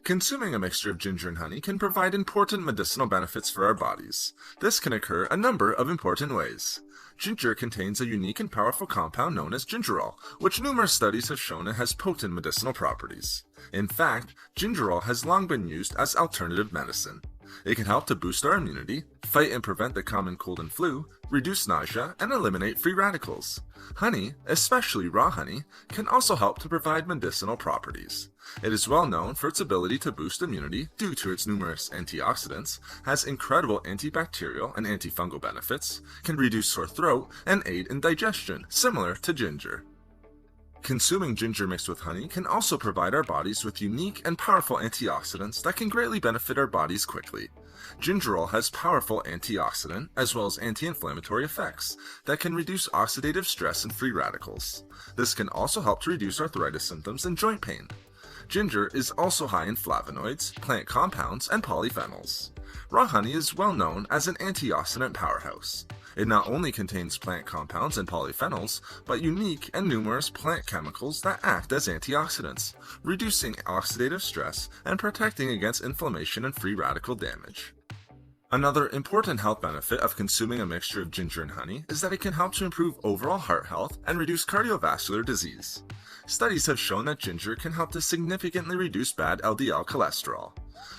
Consuming a mixture of ginger and honey can provide important medicinal benefits for our bodies. This can occur a number of important ways. Ginger contains a unique and powerful compound known as gingerol, which numerous studies have shown it has potent medicinal properties. In fact, gingerol has long been used as alternative medicine. It can help to boost our immunity, fight and prevent the common cold and flu, reduce nausea, and eliminate free radicals. Honey, especially raw honey, can also help to provide medicinal properties. It is well known for its ability to boost immunity due to its numerous antioxidants, has incredible antibacterial and antifungal benefits, can reduce sore throat, and aid in digestion, similar to ginger. Consuming ginger mixed with honey can also provide our bodies with unique and powerful antioxidants that can greatly benefit our bodies quickly. Gingerol has powerful antioxidant as well as anti-inflammatory effects that can reduce oxidative stress and free radicals. This can also help to reduce arthritis symptoms and joint pain. Ginger is also high in flavonoids, plant compounds, and polyphenols. Raw honey is well known as an antioxidant powerhouse. It not only contains plant compounds and polyphenols, but unique and numerous plant chemicals that act as antioxidants, reducing oxidative stress and protecting against inflammation and free radical damage. Another important health benefit of consuming a mixture of ginger and honey is that it can help to improve overall heart health and reduce cardiovascular disease. Studies have shown that ginger can help to significantly reduce bad LDL cholesterol.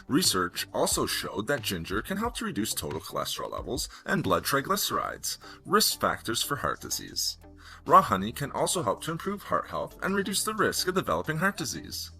Research also showed that ginger can help to reduce total cholesterol levels and blood triglycerides, risk factors for heart disease. Raw honey can also help to improve heart health and reduce the risk of developing heart disease.